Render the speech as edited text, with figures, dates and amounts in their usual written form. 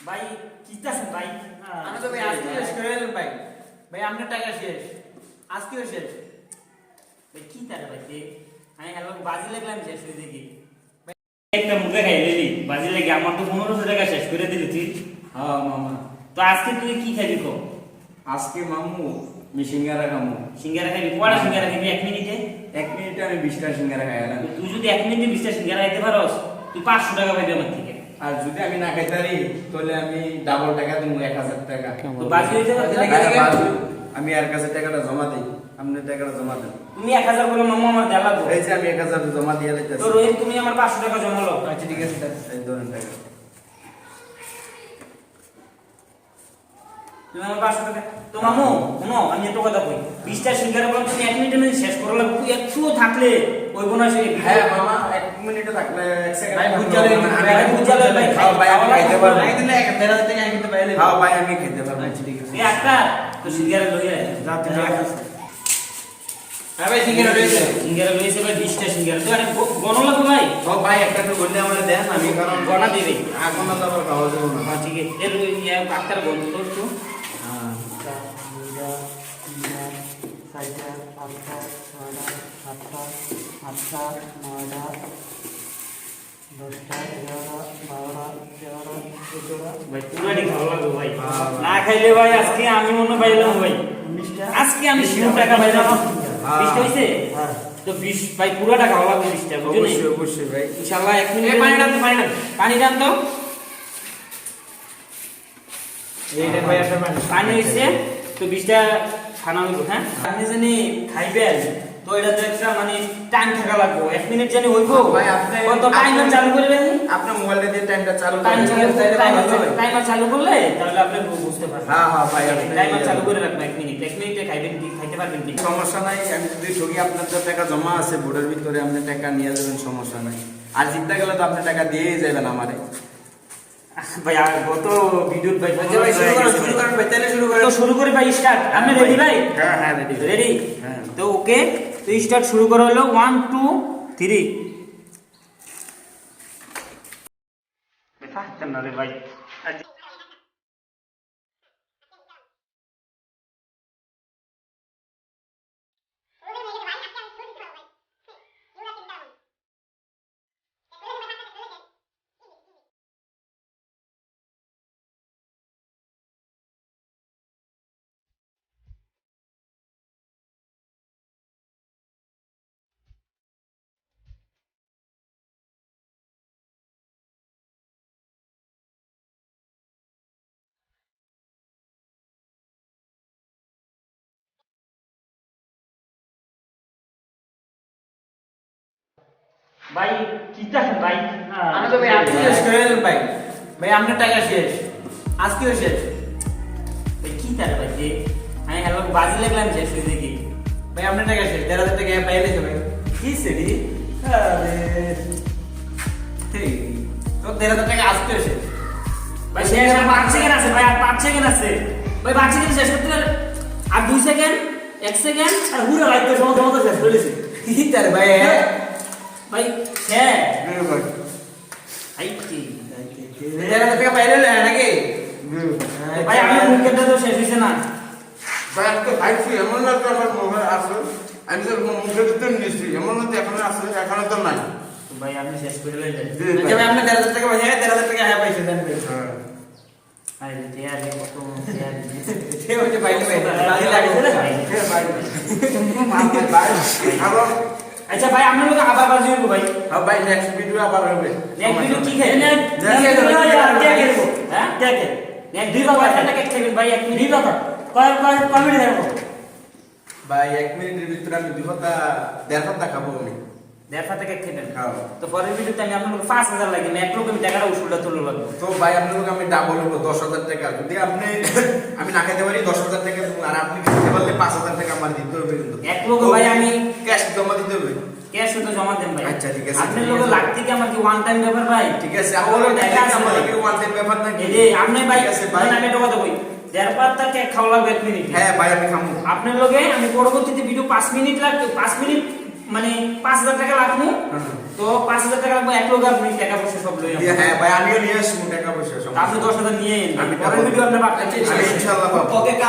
ভাই কিতাছেন ভাই? আমি তো ভাই আজকে শেষ করে এলাম ভাই। ভাই আপনার টাকা শেষ, আজকেও শেষ। ভাই কি তার ভাই আমি হ্যালো বাজি লাগলাম শেষ হয়ে দেখি একটা মুখে খাই দিলি বাজি লাগে আমার তো 1500 টাকা শেষ করে দিলি তুই। হ্যাঁ মামা, তো আজকে তুই কি খাবি কো? আজকে মামু আমি সিঙ্গারা খামু। সিঙ্গারা খাবি? কয়টা সিঙ্গারা খাবি 1 মিনিটে? 1 মিনিটে আমি 20টা সিঙ্গারা খাই এলাম। তুই যদি 1 মিনিটে 20টা সিঙ্গারা খাইতে পারোস তুই 500 টাকা পাবি আমার থেকে। আর যদি আমি না খাইতে পারি তাহলে আমি ডাবল টাকা দিব, 1000 টাকা। তো বাজি হইছে আমি আর কাছে টাকাটা জমা দিই, আপনি টাকাটা জমা দেন। তুমি 1000 বলে মামু আমার দেয়া লাগবে। এই যে আমি 1000 জমা দিয়ে দিতেছি। তো রোহিত তুমি আমার 500 টাকা জমা লও। আচ্ছা ঠিক আছে, এই ধরেন টাকা। তুমি আমার 500 টাকা তো মামু শুনো আমি একটা কথা কই 20টা সিঙ্গারা বললাম তুমি 1 মিনিটে মধ্যে শেষ করো লাগবে তুই একটুও থাকলে ওইব না সে। হ্যাঁ মামা 1 মিনিটে থাকলে 1 সেকেন্ড ভাই বুঝালে ভাই বুঝালে ভাই খাও ভাই আমি খাইতে পারবো। ভাই দিলে 1000 টাকা আমি কিন্তু পাইলে খাও ভাই আমি খাইতে পারবো। আচ্ছা ঠিক আছে এই একটা তো সিঙ্গারা লইয়া যা তুমি হ্যাঁ ভাই সিঙ্গারা লইছে ভাই 20টা সিঙ্গারা তো আরে গণনা লাগবে ভাই। ও ভাই একটা তো গন্ডে আমারে দেন, আমি কারণ গণনা দিবি এখন তো আবার খাওয়া যাবে না। হ্যাঁ ঠিক আছে এর ইয়া ডাক্তার বন্ধ তো একটু হ্যাঁ ভাই পুরানি ভালো লাগবে ভাই না খাইলে ভাই আজকে আমি মনে পাইলাম ভাই আজকে আমি 20 টাকা পাইলাম 20 হইছে তো 20 ভাই পুরো টাকা ভালো লাগবে 20 টাকা বুঝলি অবশ্যই অবশ্যই ভাই। ইনশাআল্লাহ 1 মিনিট পানি দাম তো এই দেন ভাই আপনার পানি হইছে তো 20টা খানা হইব। হ্যাঁ আপনি জানি খাইবেন তো এটা তো একটা মানে টাইম থাকা লাগবে 1 মিনিট জানি হইব ভাই আপনি কত টাইমার চালু করে দেন আপনার মোবাইলে দিয়ে টাইমটা চালু টাইম করেন। চালু তাইলে ভালো হবে। টাইমার চালু করলে তাহলে আপনি বুঝতে পারবেন। হ্যাঁ হ্যাঁ ভাই আপনি টাইমার চালু করে রাখবেন 1 মিনিট 1 মিনিটে খাইবেন কি খাইতে পারবেন কি সমস্যা নাই, আমি যদি ঠকি আপনার তো টাকা জমা আছে বোর্ডের ভিতরে, আপনি টাকা নিয়ে যাবেন, সমস্যা নাই। আর জিততে গেলে তো আপনি টাকা দিয়েই যাবেন আমারে। ভাই আর কত ভিডিও ভাই ভাই শুরু করেন ভাই, তাহলে শুরু করেন। তো শুরু করে ভাই স্টার্ট আপনি রেডি ভাই? হ্যাঁ হ্যাঁ রেডি রেডি হ্যাঁ। তো ওকে তো স্টার্ট শুরু করা হলো 1 2 3 পারতাম না রে ভাই ভাই কিতাছেন ভাই? আমি তো ভাই আজকে শেষ করে এলাম ভাই। ভাই আপনার টাকা শেষ, আজকেও শেষ। ভাই কি তার ভাই আমি হ্যালো বাজি লাগলাম শেষ হয়ে দেখি ভাই আপনার টাকা শেষ, 13,000 টাকা পাইলে ভাই। কি সেটি আরে তো 13,000 টাকা আজকেও শেষ। ভাই শেষ আর 5 সেকেন্ড আছে ভাই আর 5 সেকেন্ড আছে ভাই 5 সেকেন্ড শেষ করতে পারে আর 2 সেকেন্ড 1 সেকেন্ড আর পুরো লাইফ তো সমস্ত শেষ করে দিছি কি তার ভাই? ভাই হ্যাঁ ভাই ভাই কি 13,000 টাকা পাইলে নাকি? ভাই আমার মুখেটা তো শেষ হইছে না ভাই আজকে খাইছি, এমন না তো আমার মোবাইল আছে, আমি তো মুখের ভিতরে নিয়েছি, এমন না তো এখনো আছে, এখনো তো নাই। ভাই আপনি শেষ করে লইলেন জি আচ্ছা ভাই। ভাই আপনি 13,000 টাকা পাইছে, 13,000 টাকা হ্যাঁ পাইছে দেন ভাই। হ্যাঁ। আরে টিয়ার কত টিয়ার সে হচ্ছে পাইলে ভাই, বাজি লাগছে না ভাই। ভাই, আবার আচ্ছা ভাই আপনার লোক আবার বাজি হইব ভাই ভাই নেক্সট ভিডিও আবার হবে। নেক্সট ভিডিও কি খাই না কে করবো? হ্যাঁ কে কে নেক্সট ভিডিও কয়টা কে খাবেন ভাই 1 মিনিট কথা কয় মিনিট থাকবো ভাই 1 মিনিটের ভিতরে আমি 1.5 খাবো আমি। 1.5 টাকা খেতেন খাও। তো পরের ভিডিওতে আমি আপনাকে 5000 লাগে না এক লোক আমি টাকাটা উসুলটা তুলে লাগবে তো ভাই আপনাকে আমি ডাবল হবো 10,000 টাকা। যদি আপনি আমি না খেতে পারি 10,000 টাকা দেবো, আর আপনি খেতে পারলে 5,000 টাকা আমার দিতে হবে কিন্তু। এক লোক ভাই আমি ক্যাশ জমা দিতে হবে। ক্যাশ শুধু জমা দেন ভাই আচ্ছা, ঠিক আছে। আপনার লোক লাগতে কি আমার কি ওয়ান টাইম ব্যাপার ভাই ঠিক আছে, আপনার দেখা আছে আমার ভাই। কি ওয়ান টাইম ব্যাপার নাকি? এই যে আপনি ভাই ঠিক আছে ভাই। আমি একটা কথা কই 1.5 টাকা খাওয়া লাগবে 1 মিনিট হ্যাঁ ভাই আমি খামু। আপনার লগে আমি পরবর্তীতে ভিডিও 5 মিনিট লাগবে 5 মিনিট মানে 5000 টাকা লাগবে হ্যাঁ। তো 5,000 টাকা লাগবে, এক লোক আপনি টাকা পয়সা সব লই দিয়ে হ্যাঁ ভাই আমিও নিয়ে আসবো টাকা পয়সা আপনি 10,000 নিয়ে আমি পরের ভিডিও আপনি পাঠাচ্ছেন আমি ইনশাআল্লাহ পাবো। ওকে কাট